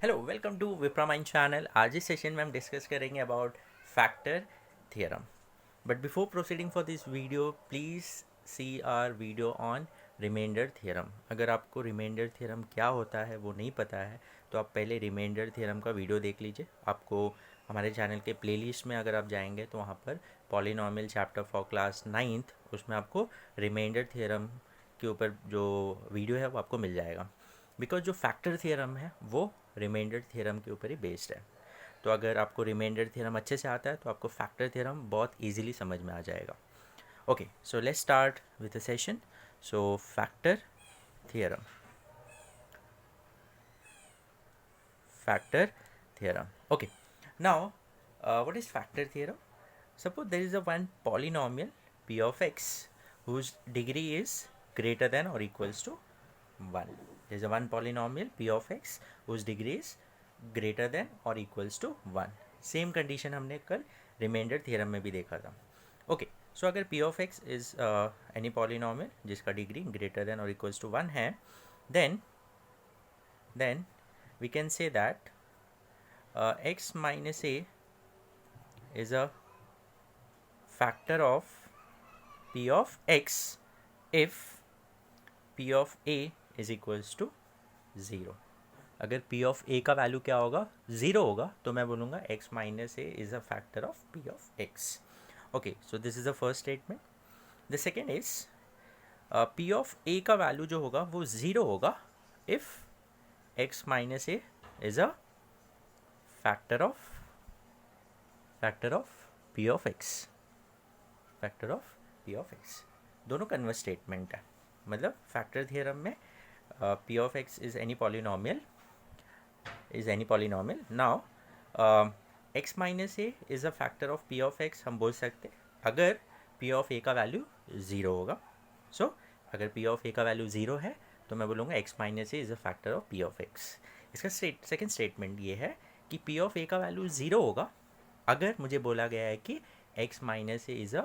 Hello welcome to विप्रामाइन channel. आज इस सेशन में हम डिस्कस करेंगे about factor theorem. But before proceeding for this video please see our video on remainder theorem. अगर आपको रिमाइंडर थियरम क्या होता है वो नहीं पता है तो आप पहले रिमाइंडर थियरम का वीडियो देख लीजिए। आपको हमारे चैनल के प्लेलिस्ट में अगर आप जाएंगे तो वहाँ पर polynomial chapter for class 9th उसमें आपको रिमाइंडर थियरम के ऊपर जो वीडियो है वो आपको मिल जाएगा। बिकॉज जो फैक्टर थियरम है वो रिमाइंडर थियरम के ऊपर ही बेस्ड है। तो अगर आपको रिमाइंडर थियरम अच्छे से आता है तो आपको फैक्टर थियरम बहुत इजीली समझ में आ जाएगा। Okay, so let's start with the session. So factor theorem. Okay, now what is factor theorem? Suppose there is a one polynomial p of x whose degree is greater than or equals to 1. There is a one polynomial p of x whose degree is greater than or equals to 1. Same condition हमने कल reminder theorem में भी देखा था। Okay, so अगर p of x is any polynomial जिसका degree greater than और equals to 1 है, then we can say that x minus a is a factor of p of x if p of a is equals to 0। अगर p of a का value क्या होगा, 0 होगा, तो मैं बोलूँगा x minus a is a factor of p of x। Okay, so this is the first statement. The second is p of a का value जो होगा वो 0 होगा if x minus a is a factor of p of x। Factor of p of x दोनों converse statement है। मतलब factor theorem में p of x is any polynomial now x minus A is a factor of p of x हम बोल सकते अगर p of a का value 0 होगा। सो अगर p ऑफ a का वैल्यू 0 है तो मैं बोलूँगा x minus A is a factor of p of x। इसका सेकेंड स्टेटमेंट ये है कि p ऑफ a का वैल्यू 0 होगा अगर मुझे बोला गया है कि x minus A is a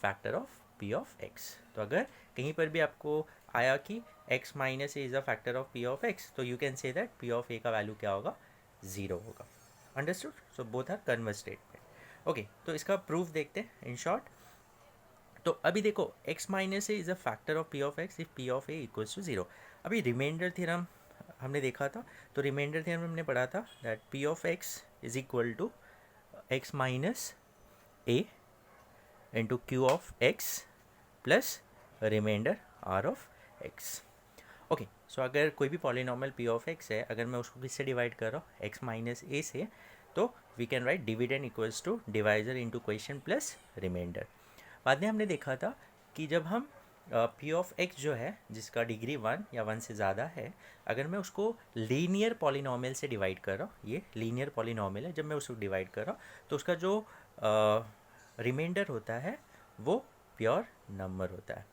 factor of p of x। तो अगर कहीं पर भी आपको आया कि x minus A is a factor of p of x तो you can say that p of a का वैल्यू क्या होगा, 0 होगा। Understood? So both are converse statement. Okay, तो इसका प्रूफ देखते हैं इन शॉर्ट। तो अभी देखो x minus A is a factor of p of x if p of a equals to 0। अभी रिमाइंडर थ्योरम हमने देखा था, तो रिमाइंडर थ्योरम हमने पढ़ा था that p of x is equal to x minus a into q of x plus remainder r of x। Okay, so अगर कोई भी पॉलिनॉमियल p ऑफ x है, अगर मैं उसको किससे डिवाइड कर रहा हूँ, x माइनस a से, तो we can write dividend equals to divisor into question plus remainder. बाद में हमने देखा था कि जब हम p ऑफ x जो है जिसका डिग्री 1 या 1 से ज़्यादा है, अगर मैं उसको लीनियर पॉलिनॉमियल से डिवाइड कर रहा हूँ, ये लीनियर पॉलिनॉमियल है, जब मैं उसको डिवाइड कर रहा हूँ तो उसका जो रिमाइंडर होता है वो प्योर नंबर होता है।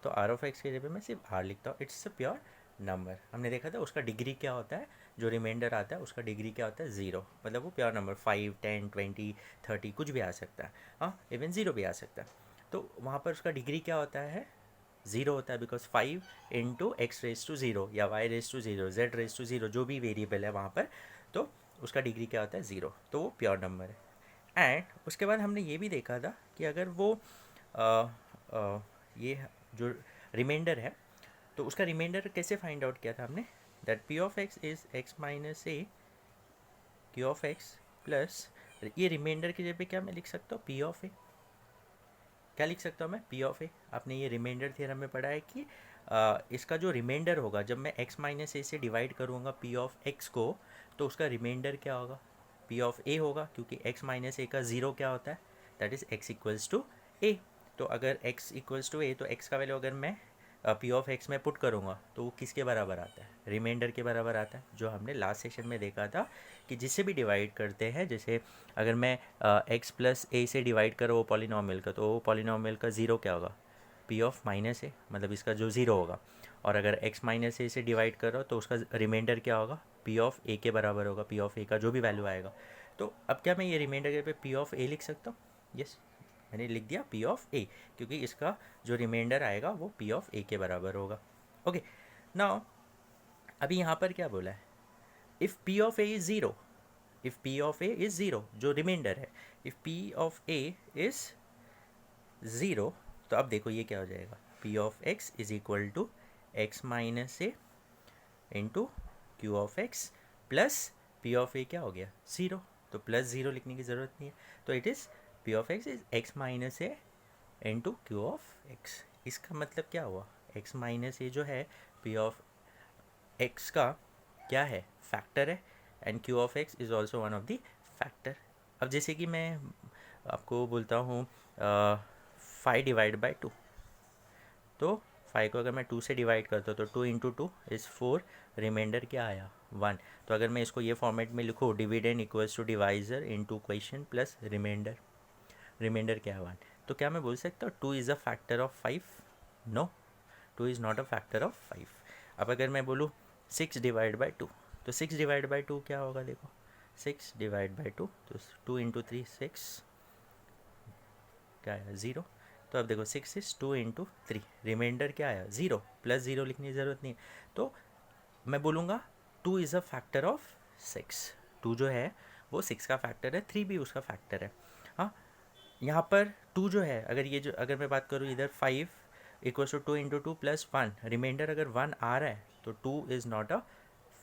तो आर ऑफ एक्स की जगह मैं सिर्फ आर लिखता हूँ, इट्स अ प्योर नंबर। हमने देखा था उसका डिग्री क्या होता है, जो रिमाइंडर आता है उसका डिग्री क्या होता है, 0। मतलब वो प्योर नंबर 5, 10, 20, 30 कुछ भी आ सकता है, हाँ, इवन 0 भी आ सकता है। तो वहाँ पर उसका डिग्री क्या होता है, 0 होता है, because 5 into X raise to 0 या Y raise to 0, Z raise to 0, जो भी वेरिएबल है वहाँ पर, तो उसका डिग्री क्या होता है, 0। तो वो प्योर नंबर है। एंड उसके बाद हमने ये भी देखा था कि अगर वो ये जो रिमाइंडर है तो उसका रिमाइंडर कैसे फाइंड आउट किया था हमने, that p of x is x minus A q of x plus, ये रिमाइंडर की जगह पे क्या मैं लिख सकता हूँ, p ऑफ a। क्या लिख सकता हूँ मैं, p ऑफ a। आपने ये रिमाइंडर थ्योरम में पढ़ा है कि इसका जो रिमाइंडर होगा जब मैं x माइनस ए से डिवाइड करूँगा p ऑफ x को, तो उसका रिमाइंडर क्या होगा, p ऑफ a होगा, क्योंकि x माइनस ए का 0 क्या होता है, that is x equals to a। तो अगर x इक्वल्स टू a तो x का वैल्यू अगर मैं p ऑफ x में पुट करूँगा तो वो किसके बराबर आता है, रिमाइंडर के बराबर आता है, जो हमने लास्ट सेशन में देखा था कि जिससे भी डिवाइड करते हैं, जैसे अगर मैं x प्लस a से डिवाइड करो वो पॉलिनॉमियल का, तो वो पॉलिनॉमियल का 0 क्या होगा, p ऑफ माइनस a, मतलब इसका जो 0 होगा। और अगर x माइनस a से डिवाइड करो तो उसका रिमाइंडर क्या होगा, p ऑफ a के बराबर होगा, p ऑफ a का जो भी वैल्यू आएगा। तो अब क्या मैं ये रिमाइंडर पे p ऑफ a लिख सकता हूँ, यस, मैंने लिख दिया p ऑफ a, क्योंकि इसका जो रिमाइंडर आएगा वो p ऑफ a के बराबर होगा। ओके, नाउ अभी यहाँ पर क्या बोला है, if P of A is zero, if P of A is zero जो रिमाइंडर है, if P of A is zero, तो अब देखो ये क्या हो जाएगा, P of X is equal to X minus A into Q of X plus P of A क्या हो गया ज़ीरो, तो प्लस ज़ीरो लिखने की ज़रूरत नहीं है, तो it is P of X is x minus A into Q of x. इसका मतलब क्या हुआ, एक्स माइनस ए जो है पी ऑफ एक्स का क्या है, फैक्टर है, and Q of x is also one of the factor. अब जैसे कि मैं आपको बोलता हूँ 5 डिवाइड बाई 2, तो 5 को अगर मैं 2 से डिवाइड करता हूँ तो 2 इंटू 2 इज़ 4, रिमाइंडर क्या आया 1। तो अगर मैं इसको ये फॉर्मेट में लिखूँ, dividend equals to divisor into question plus remainder, remainder क्या है 1, तो क्या मैं बोल सकता हूँ 2 is a factor of 5? No, 2 is not a factor of 5। अब अगर मैं बोलूँ 6 डिवाइड बाई 2, तो 6 डिवाइड बाई 2 क्या होगा, देखो 6 डिवाइड बाई 2, तो 2 इंटू 3 6, क्या आया 0। तो अब देखो 6 इज 2 इंटू 3, रिमाइंडर क्या आया 0, प्लस 0 लिखने की ज़रूरत नहीं है, तो मैं बोलूँगा 2 इज़ अ फैक्टर ऑफ 6। 2 जो है वो 6 का फैक्टर है, 3 भी उसका फैक्टर है। हाँ, यहाँ पर 2 जो है, अगर ये जो अगर मैं बात करूँ इधर 5 equals to 2 into 2 plus 1, remainder अगर 1 आ रहा है तो 2 is not a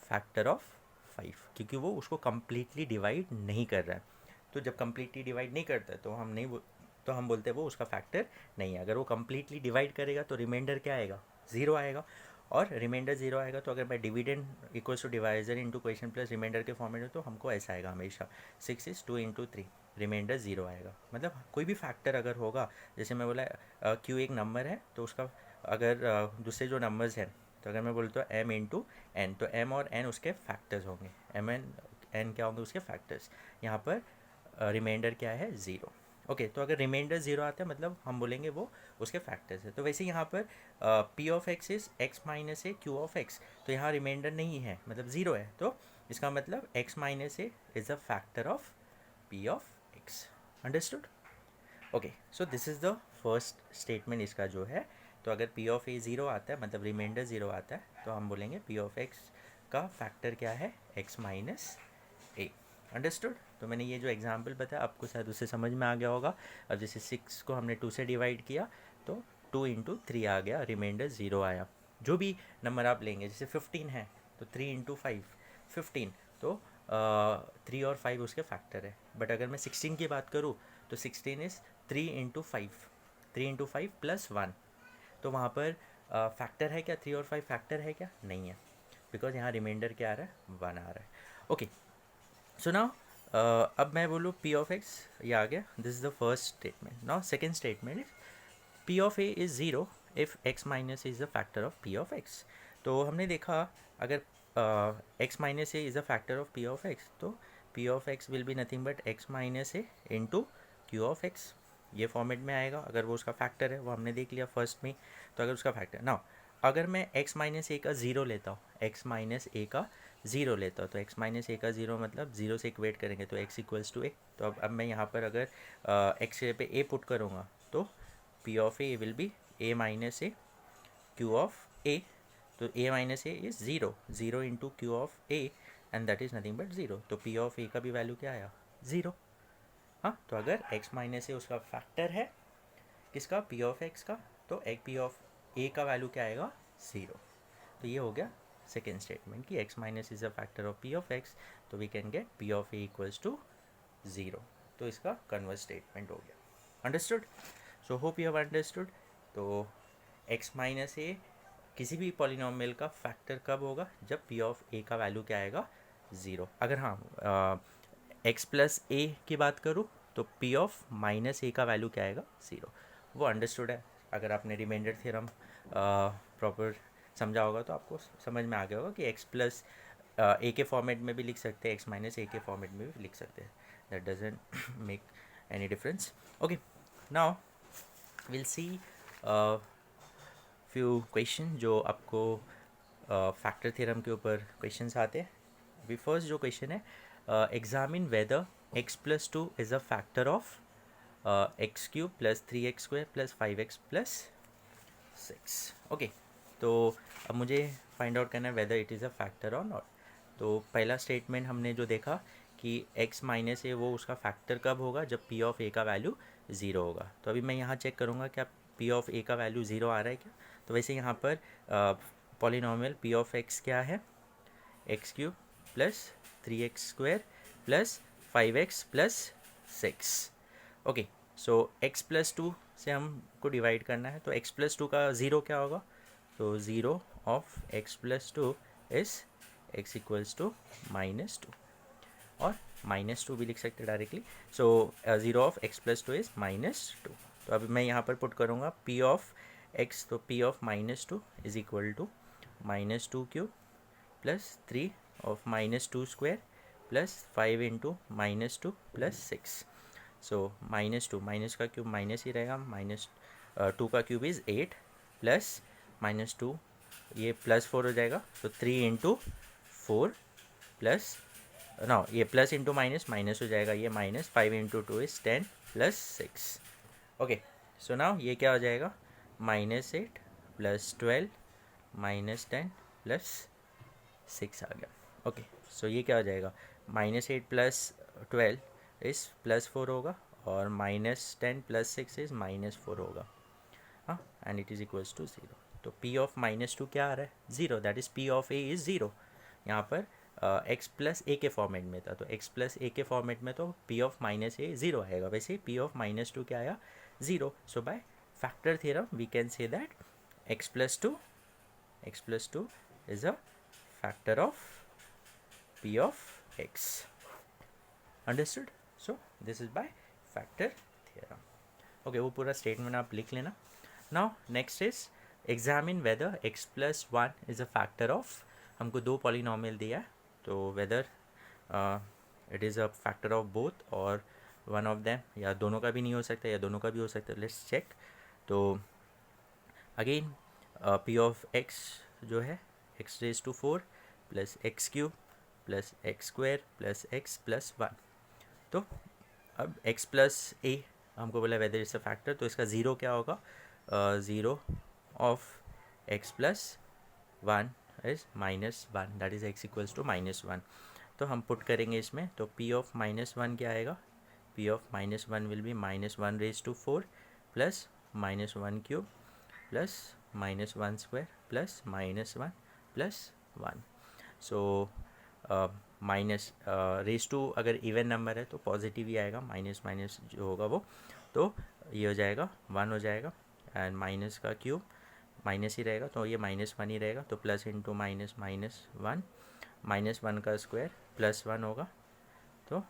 factor of 5, क्योंकि वो उसको कम्प्लीटली डिवाइड नहीं कर रहा है। तो जब कम्प्लीटली डिवाइड नहीं करता है तो हम नहीं तो हम बोलते हैं वो उसका फैक्टर नहीं है। अगर वो कम्प्लीटली डिवाइड करेगा तो रिमाइंडर क्या आएगा, ज़ीरो आएगा, और रिमाइंडर ज़ीरो आएगा तो अगर मैं dividend equals to divisor into question plus remainder के फॉर्मेट में, तो हमको ऐसा आएगा हमेशा 6 इज़ 2 इंटू 3, रिमाइंडर ज़ीरो आएगा। मतलब कोई भी फैक्टर अगर होगा, जैसे मैं बोला क्यू एक नंबर है तो उसका अगर दूसरे जो नंबर्स हैं, तो अगर मैं बोलता हूँ एम इंटू एन, तो एम और एन उसके फैक्टर्स होंगे, एम एन क्या होंगे उसके फैक्टर्स। यहाँ पर रिमाइंडर क्या है ज़ीरो। ओके, तो अगर रिमाइंडर ज़ीरो आता है मतलब हम बोलेंगे वो उसके फैक्टर्स है। तो वैसे यहाँ पर P of X is x minus A Q of X, तो यहाँ रिमाइंडर नहीं है मतलब ज़ीरो है, तो इसका मतलब x minus A is a factor of P of x. Understood? Okay, so this is the first statement इसका जो है। तो अगर पी ऑफ ए ज़ीरो आता है मतलब रिमाइंडर ज़ीरो आता है, तो हम बोलेंगे पी ऑफ एक्स का फैक्टर क्या है, एक्स माइनस ए। अंडरस्टूड? तो मैंने ये जो एग्जांपल बताया आपको शायद उससे समझ में आ गया होगा। अब जैसे 6 को हमने 2 से डिवाइड किया तो 2 इंटू 3 आ गया, रिमाइंडर 0 आया। जो भी नंबर आप लेंगे, जैसे 15 है तो 3 इंटू 5 15, तो 3 और 5 उसके फैक्टर है। बट अगर मैं 16 की बात करूँ तो 16 इज़ 3 इंटू 5, 3 इंटू 5 प्लस 1, तो वहाँ पर फैक्टर है क्या, 3 और 5 फैक्टर है क्या, नहीं है, बिकॉज यहाँ रिमाइंडर क्या आ रहा है, 1 आ रहा है। ओके, सो नाउ अब मैं बोलूँ पी ऑफ एक्स, ये आ गया, this is the first statement. Now second statement is P of A is zero if X minus is the factor of P of X. तो हमने देखा अगर X minus A is a factor of P of X, तो P of X will be nothing but X minus A into Q of X, ये format में आएगा। अगर वो उसका फैक्टर है, वो हमने देख लिया फर्स्ट में, तो अगर उसका फैक्टर नाउ अगर मैं एक्स माइनस ए का ज़ीरो लेता हूँ, एक्स माइनस ए का ज़ीरो लेता हूँ, तो एक्स माइनस ए का ज़ीरो मतलब ज़ीरो से इक्वेट करेंगे तो एक्स इक्वल्स टू ए। तो अब मैं यहाँ पर अगर एक्स पे ए पुट करूँगा तो P of A will be A minus A Q of A, तो A minus A is zero, zero into Q of A and that is nothing but zero, तो पी ऑफ ए का भी value क्या आया, zero. हाँ, तो अगर X minus ए उसका फैक्टर है किसका, पी ऑफ एक्स का, तो एक पी ऑफ ए का वैल्यू क्या आएगा, ज़ीरो। तो ये हो गया सेकेंड स्टेटमेंट कि x minus is a factor of p of x, तो we can get p of a equals to 0। तो इसका कन्वर्स स्टेटमेंट हो गया। Understood? So hope you have understood. तो x माइनस a किसी भी पॉलिनोमियल का फैक्टर कब होगा, जब p ऑफ a का वैल्यू क्या आएगा, 0। अगर हाँ x प्लस a की बात करूँ तो p ऑफ माइनस a का वैल्यू क्या आएगा, 0। वो अंडरस्टूड है। अगर आपने रिमाइंडर थ्योरम प्रॉपर समझा होगा तो आपको समझ में आ गया होगा कि x प्लस ए के फॉर्मेट में भी लिख सकते हैं, x माइनस ए के फॉर्मेट में भी लिख सकते हैं, that doesn't make any difference. Okay, now will see few question जो आपको फैक्टर थ्योरम के ऊपर क्वेश्चंस आते हैं। अभी फर्स्ट जो क्वेश्चन है, examine whether x plus 2 is a factor of X cube plus 3x square plus 5x plus 6। Okay, तो अब मुझे फाइंड आउट करना है whether it is a factor और नॉट। तो पहला स्टेटमेंट हमने जो देखा कि x माइनस ए वो उसका फैक्टर कब होगा, जब p ऑफ a का वैल्यू ज़ीरो होगा। तो अभी मैं यहाँ चेक करूँगा क्या p ऑफ a का वैल्यू ज़ीरो आ रहा है क्या। तो वैसे यहाँ पर पॉलिनॉमियल p ऑफ x क्या है, X cube plus 3x² plus 5x plus 6। Okay, so x plus 2 से हमको डिवाइड करना है, तो x प्लस 2 का ज़ीरो क्या होगा, तो zero of x plus 2 is x equals to -2, और -2 भी लिख सकते हैं directly. So zero of x plus 2 is -2। तो अभी मैं यहाँ पर पुट करूँगा p ऑफ x, तो p of -2 is equal to -2 cube plus 3 of -2 square plus 5 into -2 plus 6। So -2 minus का क्यूब माइनस ही रहेगा, -2 का क्यूब इज़ 8 प्लस -2 ये +4 हो जाएगा, तो 3 इंटू 4 प्लस ना ये प्लस इंटू माइनस माइनस हो जाएगा, ये -5 into 2 is 10 plus 6। Okay, so now ये क्या हो जाएगा, -8 प्लस 12 -10 प्लस 6 आ गया। ओके, सो ये क्या हो जाएगा, -8 प्लस 12 इज़ +4 होगा, और -10 प्लस 6 इज़ -4 होगा। हाँ, and it is equals to 0। तो p ऑफ -2 क्या आ रहा है, 0, that is p of a is 0। यहाँ पर x प्लस a के फॉर्मेट में था, तो x प्लस a के फॉर्मेट में तो p ऑफ -a 0 आएगा, वैसे ही p ऑफ -2 क्या आया, 0। So by factor theorem we can say that x plus 2 is a factor of p of x. Understood? So this is by factor theorem. Okay, वो पूरा statement आप लिख लेना। Now next is examine whether x plus 1 is a factor of, हमको दो polynomial दिया है, तो whether it is a factor of both or one of them, या दोनों का भी नहीं हो सकता या दोनों का भी हो सकता है। Let's check। तो अगेन p of x जो है x raised to 4 plus x cube plus x square plus x plus 1। तो अब x प्लस ए हमको बोला वेदर इट्स अ फैक्टर, तो इसका ज़ीरो क्या होगा, zero of x plus 1 is -1, that is x equals to -1। तो हम पुट करेंगे इसमें, तो p ऑफ -1 क्या आएगा, p of -1 will be -1 raise to 4 plus -1 cube plus -1 square plus -1 plus 1। So minus raise to अगर इवन नंबर है तो पॉजिटिव ही आएगा, माइनस माइनस जो होगा वो, तो ये हो जाएगा 1 हो जाएगा, एंड माइनस का क्यूब माइनस ही रहेगा, तो ये -1 ही रहेगा, तो प्लस इंटू माइनस -1, -1 का स्क्वायर +1 होगा, तो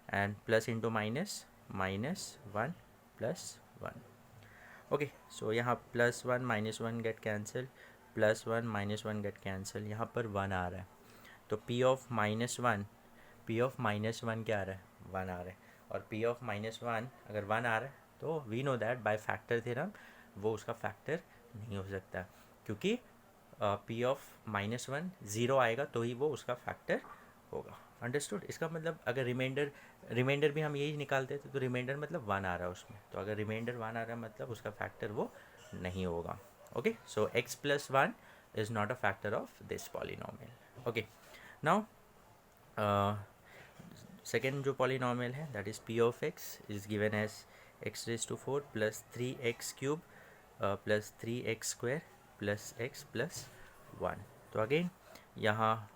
and plus into minus -1 +1। Okay, so यहाँ +1 -1 गेट कैंसिल, +1 -1 गेट कैंसिल, यहाँ पर 1 आ रहा है, तो p ऑफ -1 क्या आ रहा है, 1 आ रहा है, और p ऑफ -1 अगर 1 आ रहा है तो we know that by factor theorem वो उसका फैक्टर नहीं हो सकता, क्योंकि p ऑफ -1 0 आएगा तो ही वो उसका फैक्टर होगा। अंडरस्टूड? इसका मतलब अगर रिमाइंडर भी हम यही निकालते थे, तो रिमाइंडर मतलब 1 आ रहा है उसमें, तो अगर रिमाइंडर 1 आ रहा है मतलब उसका फैक्टर वो नहीं होगा। Okay, so x plus 1 is not a factor of this polynomial. Okay, now second जो पॉलिनॉमियल है that is p of x is given as x raise to 4 plus 3x cube plus 3x square plus x plus 1। तो again यहाँ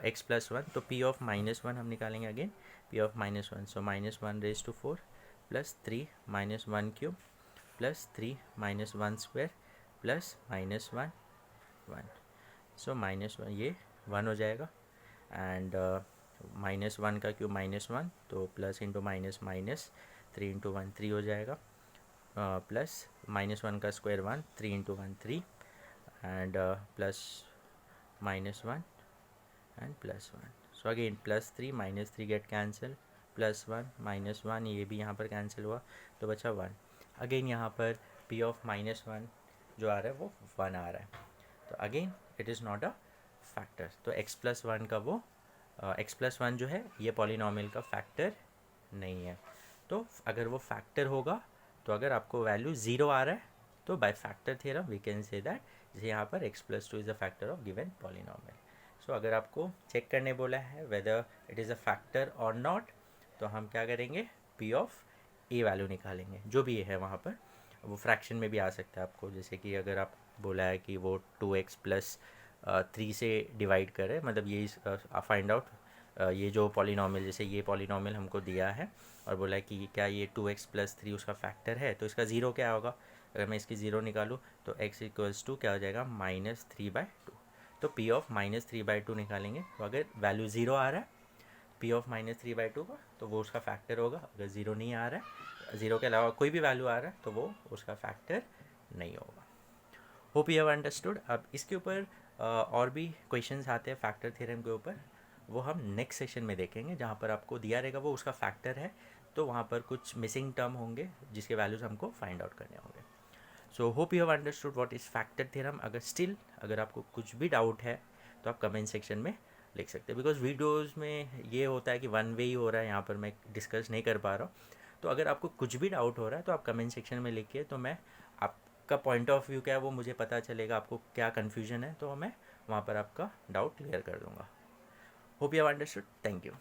x plus 1, तो p of -1 हम निकालेंगे again, p of -1, so -1 raise to 4 plus 3 -1 cube plus 3 -1 square plus -1 1। So -1 ये 1 हो जाएगा, and -1 का cube -1, तो plus into minus minus 3 into 1 3 हो जाएगा, प्लस -1 का square 1, 3 into 1 3, and plus -1 and plus 1। So again +3 -3 get cancel, +1 -1 ये भी यहाँ पर कैंसिल हुआ, तो बचा 1। अगेन यहाँ पर p ऑफ -1 जो आ रहा है वो 1 आ रहा है, तो again it is not a factor, तो x प्लस 1 का वो x प्लस 1 जो है ये पॉलिनॉमियल का फैक्टर नहीं है। तो अगर वो फैक्टर होगा, तो अगर आपको वैल्यू 0 आ रहा है तो by factor theorem we can say that यहाँ पर x plus 2 is a factor of given polynomial. So अगर आपको चेक करने बोला है whether it is a factor और नॉट, तो हम क्या करेंगे, पी ऑफ ए वैल्यू निकालेंगे जो भी है वहाँ पर। वो फ्रैक्शन में भी आ सकता है आपको, जैसे कि अगर आप बोला है कि वो 2x प्लस 3 से डिवाइड करे, मतलब ये फाइंड आउट ये जो पॉलिनॉमियल, जैसे ये पॉलिनॉमियल हमको दिया है और बोला है कि क्या ये 2x प्लस 3 उसका फैक्टर है, तो इसका ज़ीरो क्या होगा, अगर मैं इसकी ज़ीरो निकालूँ तो x इक्वल्स टू क्या हो जाएगा, -3/2। तो p ऑफ -3/2 निकालेंगे, तो अगर वैल्यू ज़ीरो आ रहा है p ऑफ -3/2 का, तो वो उसका फैक्टर होगा। अगर ज़ीरो नहीं आ रहा है, ज़ीरो के अलावा कोई भी वैल्यू आ रहा है, तो वो उसका फैक्टर नहीं होगा। Hope you have understood. अब इसके ऊपर और भी क्वेश्चंस आते हैं फैक्टर थ्योरम के ऊपर, वो हम नेक्स्ट सेशन में देखेंगे, जहाँ पर आपको दिया रहेगा वो उसका फैक्टर है, तो वहाँ पर कुछ मिसिंग टर्म होंगे जिसके वैल्यूज हमको फाइंड आउट करने होंगे। सो hope you have understood what is factor theorem. अगर आपको कुछ भी डाउट है तो आप कमेंट सेक्शन में लिख सकते हैं, बिकॉज वीडियोज़ में ये होता है कि वन वे ही हो रहा है, यहाँ पर मैं डिस्कस नहीं कर पा रहा हूँ। तो अगर आपको कुछ भी डाउट हो रहा है तो आप कमेंट सेक्शन में लिखिए, तो मैं आपका पॉइंट ऑफ व्यू क्या है वो मुझे पता चलेगा, आपको क्या कन्फ्यूजन है, तो मैं वहाँ पर आपका डाउट क्लियर कर दूँगा। Hope you have understood. Thank you.